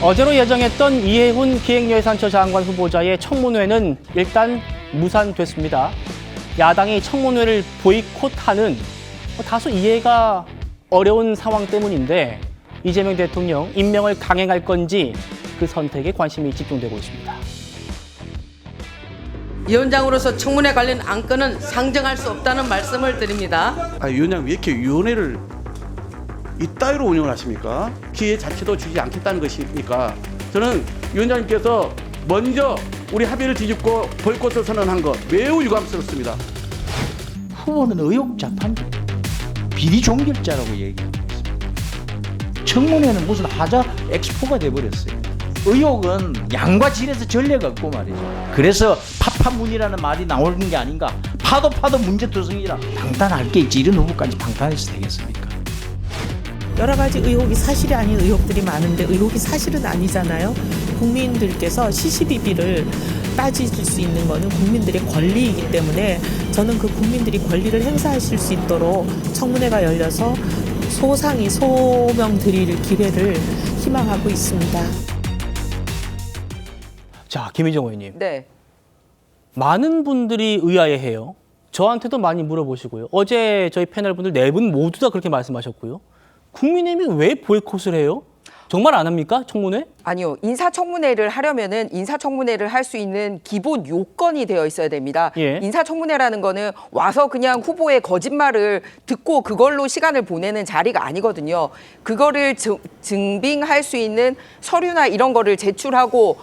어제로 예정했던 이해훈 기획예산처 장관 후보자의 청문회는 일단 무산됐습니다. 야당이 청문회를 보이콧하는 다소 이해가 어려운 상황 때문인데 이재명 대통령 임명을 강행할 건지 그 선택에 관심이 집중되고 있습니다. 위원장으로서 청문회 관련 안건은 상정할 수 없다는 말씀을 드립니다. 위원장 왜 이렇게 위원회를 이따위로 운영을 하십니까? 기회 자체도 주지 않겠다는 것입니까? 저는 위원장님께서 먼저 우리 합의를 뒤집고 보이콧을 선언한 것 매우 유감스럽습니다. 후보는 의혹 자판기, 비리 종결자라고 얘기하고 있습니다. 청문회는 무슨 하자 엑스포가 돼버렸어요. 의혹은 양과 질에서 전례가 없고 말이죠. 그래서 파파문이라는 말이 나오는 게 아닌가. 파도 문제투성이라 방탄할 게 있지. 이런 후보까지 방탄해서 되겠습니까? 여러 가지 의혹이 사실이 아닌 의혹들이 많은데 의혹이 사실은 아니잖아요. 국민들께서 시시비비를 따지실 수 있는 거는 국민들의 권리이기 때문에 저는 그 국민들이 권리를 행사하실 수 있도록 청문회가 열려서 소상히 소명 드릴 기회를 희망하고 있습니다. 자, 김희정 의원님. 네. 많은 분들이 의아해해요. 저한테도 많이 물어보시고요. 어제 저희 패널 분들 4분 모두 다 그렇게 말씀하셨고요. 국민의힘이 왜 보이콧을 해요? 정말 안 합니까? 청문회? 아니요. 인사청문회를 하려면은 인사청문회를 할 수 있는 기본 요건이 되어 있어야 됩니다. 예. 인사청문회라는 거는 와서 그냥 후보의 거짓말을 듣고 그걸로 시간을 보내는 자리가 아니거든요. 그거를 증빙할 수 있는 서류나 이런 거를 제출하고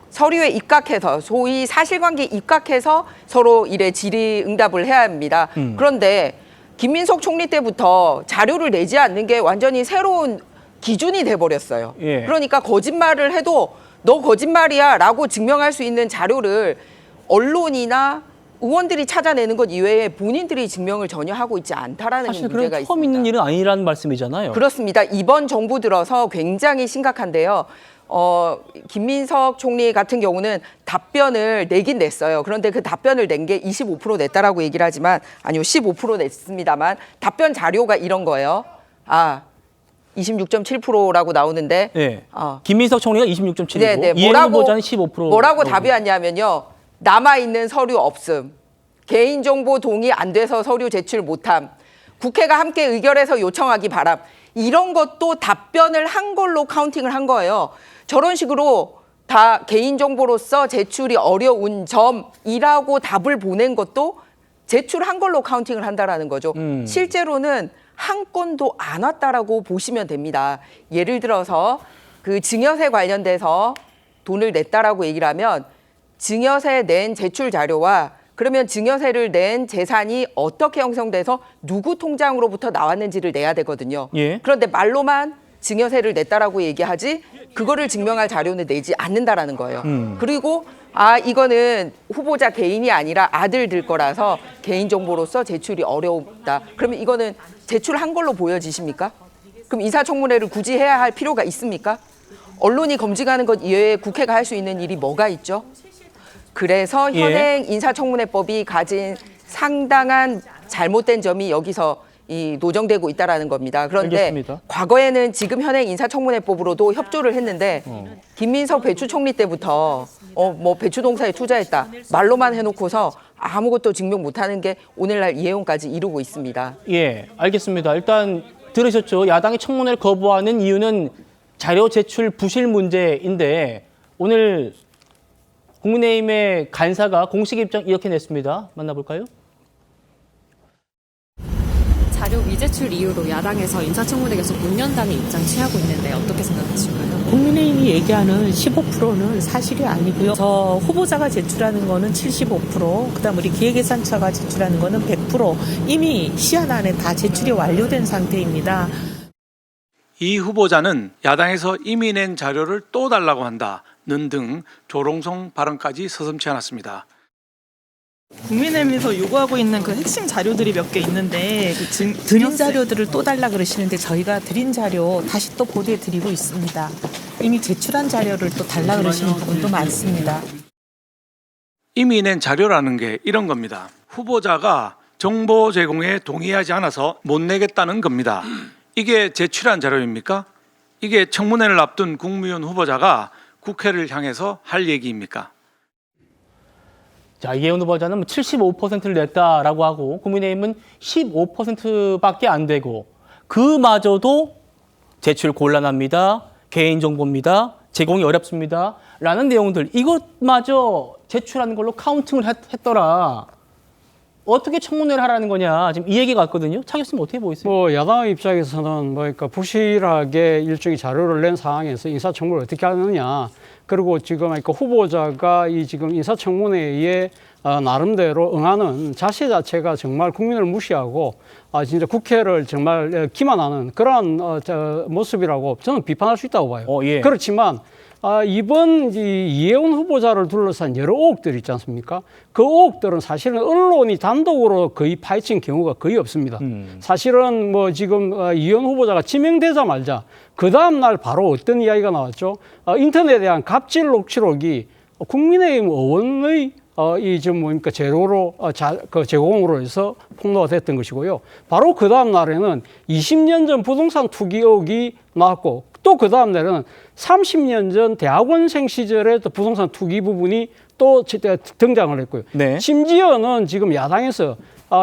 서류에 입각해서 소위 사실관계 입각해서 서로 이래 질의응답을 해야 합니다. 그런데 김민석 총리 때부터 자료를 내지 않는 게 완전히 새로운 기준이 돼버렸어요. 예. 그러니까 거짓말을 해도 너 거짓말이야 라고 증명할 수 있는 자료를 언론이나 의원들이 찾아내는 것 이외에 본인들이 증명을 전혀 하고 있지 않다라는 사실 그런 문제가 처음 있습니다. 있는 일은 아니라는 말씀이잖아요. 그렇습니다. 이번 정부 들어서 굉장히 심각한데요. 김민석 총리 같은 경우는 답변을 내긴 냈어요. 그런데 그 답변을 낸 게 25% 냈다라고 얘기를 하지만 아니요, 15% 냈습니다만 답변 자료가 이런 거예요. 26.7%라고 나오는데 네. 김민석 총리가 26.7이고 네네. 이해훈 후보자는 15%. 뭐라고 답이 왔냐면요. 남아있는 서류 없음. 개인정보 동의 안 돼서 서류 제출 못함. 국회가 함께 의결해서 요청하기 바람. 이런 것도 답변을 한 걸로 카운팅을 한 거예요. 저런 식으로 다 개인정보로서 제출이 어려운 점이라고 답을 보낸 것도 제출한 걸로 카운팅을 한다라는 거죠. 실제로는 한 건도 안 왔다라고 보시면 됩니다. 예를 들어서 그 증여세 관련돼서 돈을 냈다라고 얘기를 하면 증여세 낸 제출 자료와 그러면 증여세를 낸 재산이 어떻게 형성돼서 누구 통장으로부터 나왔는지를 내야 되거든요. 예. 그런데 말로만 증여세를 냈다라고 얘기하지 그거를 증명할 자료는 내지 않는다라는 거예요. 그리고 이거는 후보자 개인이 아니라 아들들 거라서 개인정보로서 제출이 어렵다. 그러면 이거는 제출한 걸로 보여지십니까? 그럼 인사청문회를 굳이 해야 할 필요가 있습니까? 언론이 검증하는 것 이외에 국회가 할 수 있는 일이 뭐가 있죠? 그래서 현행 인사청문회법이 가진 상당한 잘못된 점이 여기서 노정되고 있다라는 겁니다. 그런데 알겠습니다. 과거에는 지금 현행 인사청문회법으로도 협조를 했는데 김민석 배추총리 때부터 뭐 배추동사에 투자했다 말로만 해놓고서 아무것도 증명 못하는 게 오늘날 이해원까지 이루고 있습니다. 예, 알겠습니다. 일단 들으셨죠? 야당이 청문회를 거부하는 이유는 자료 제출 부실 문제인데 오늘 국민의힘의 간사가 공식 입장 이렇게 냈습니다. 만나볼까요? 자료 미제출 이유로 야당에서 인사청문회 계속 못 연다는 입장 취하고 있는데 어떻게 생각하실까요? 국민의힘이 얘기하는 15%는 사실이 아니고요. 저 후보자가 제출하는 거는 75%, 그다음 우리 기획예산처가 제출하는 거는 100%. 이미 시한 안에 다 제출이 완료된 상태입니다. 이 후보자는 야당에서 이미 낸 자료를 또 달라고 한다는 등 조롱성 발언까지 서슴지 않았습니다. 국민의힘에서 요구하고 있는 그 핵심 자료들이 몇 개 있는데 드린 자료들을 또 달라 그러시는데 저희가 드린 자료 다시 또 보도해 드리고 있습니다. 이미 제출한 자료를 또 달라 그러시는 부분도 많습니다. 이미 낸 자료라는 게 이런 겁니다. 후보자가 정보 제공에 동의하지 않아서 못 내겠다는 겁니다. 이게 제출한 자료입니까? 이게 청문회를 앞둔 국무위원 후보자가 국회를 향해서 할 얘기입니까? 자, 이해훈 후보자는 75%를 냈다라고 하고 국민의힘은 15%밖에 안 되고 그마저도 제출 곤란합니다. 개인정보입니다. 제공이 어렵습니다. 라는 내용들 이것마저 제출하는 걸로 카운팅을 했더라. 어떻게 청문회를 하라는 거냐. 지금 이 얘기가 왔거든요. 차 교수님 어떻게 보이세요? 뭐 야당 입장에서는 그러니까 부실하게 일종의 자료를 낸 상황에서 인사청문을 어떻게 하느냐. 그리고 지금 그러니까 후보자가 이 지금 인사청문회에 나름대로 응하는 자세 자체가 정말 국민을 무시하고 진짜 국회를 정말 기만하는 그런 모습이라고 저는 비판할 수 있다고 봐요. 예. 그렇지만 이번 이해훈 후보자를 둘러싼 여러 의혹들이 있지 않습니까? 그 의혹들은 사실은 언론이 단독으로 거의 파헤친 경우가 거의 없습니다. 사실은 뭐 지금 이해훈 후보자가 지명되자마자 그 다음 날 바로 어떤 이야기가 나왔죠? 인터넷에 대한 갑질 녹취록이 국민의힘 의원의 이 좀 뭡니까 재료로 그 제공으로 해서 폭로가 됐던 것이고요. 바로 그 다음 날에는 20년 전 부동산 투기 의혹이 나왔고 또 그 다음 날에는 30년 전 대학원생 시절에 또 부동산 투기 부분이 또 등장을 했고요. 네. 심지어는 지금 야당에서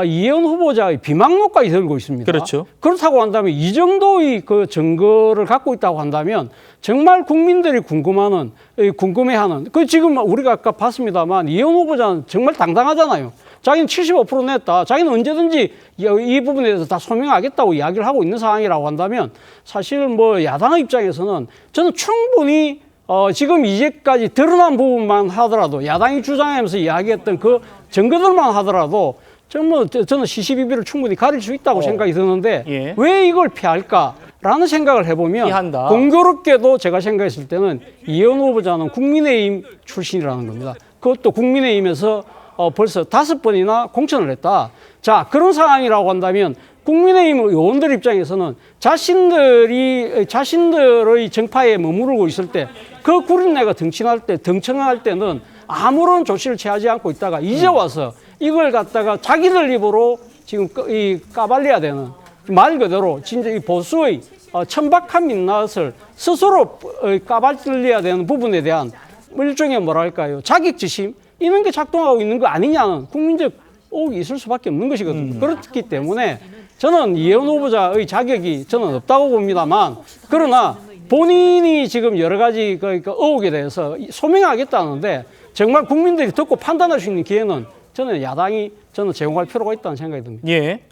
이해훈 후보자의 비망록까지 들고 있습니다. 그렇죠. 그렇다고 한다면 이 정도의 그 증거를 갖고 있다고 한다면 정말 국민들이 궁금해하는 그 지금 우리가 아까 봤습니다만 이해훈 후보자는 정말 당당하잖아요. 자기는 75% 냈다. 자기는 언제든지 이 부분에 대해서 다 소명하겠다고 이야기를 하고 있는 상황이라고 한다면 사실 뭐 야당의 입장에서는 저는 충분히 지금 이제까지 드러난 부분만 하더라도 야당이 주장하면서 이야기했던 그 증거들만 하더라도 저는 시시비비를 충분히 가릴 수 있다고 생각이 드는데 예. 왜 이걸 피할까라는 생각을 해보면 피한다. 공교롭게도 제가 생각했을 때는 이해훈 후보자는 국민의힘 출신이라는 겁니다. 그것도 국민의힘에서 벌써 5번이나 공천을 했다. 자, 그런 상황이라고 한다면 국민의힘 의원들 입장에서는 자신들의 정파에 머무르고 있을 때 그 구린내가 등청할 때는 아무런 조치를 취하지 않고 있다가 이제 와서 이걸 갖다가 자기들 입으로 지금 까발려야 되는 말 그대로 진짜 이 보수의 천박한 민낯을 스스로 까발려야 되는 부분에 대한 일종의 뭐랄까요 자격지심 이런 게 작동하고 있는 거 아니냐는 국민적 의혹이 있을 수밖에 없는 것이거든요. 그렇기 때문에 저는 이해훈 후보자의 자격이 저는 없다고 봅니다만 그러나 본인이 지금 여러 가지 의혹에 대해서 소명하겠다는데 정말 국민들이 듣고 판단할 수 있는 기회는 저는 야당이 제공할 필요가 있다는 생각이 듭니다. 예.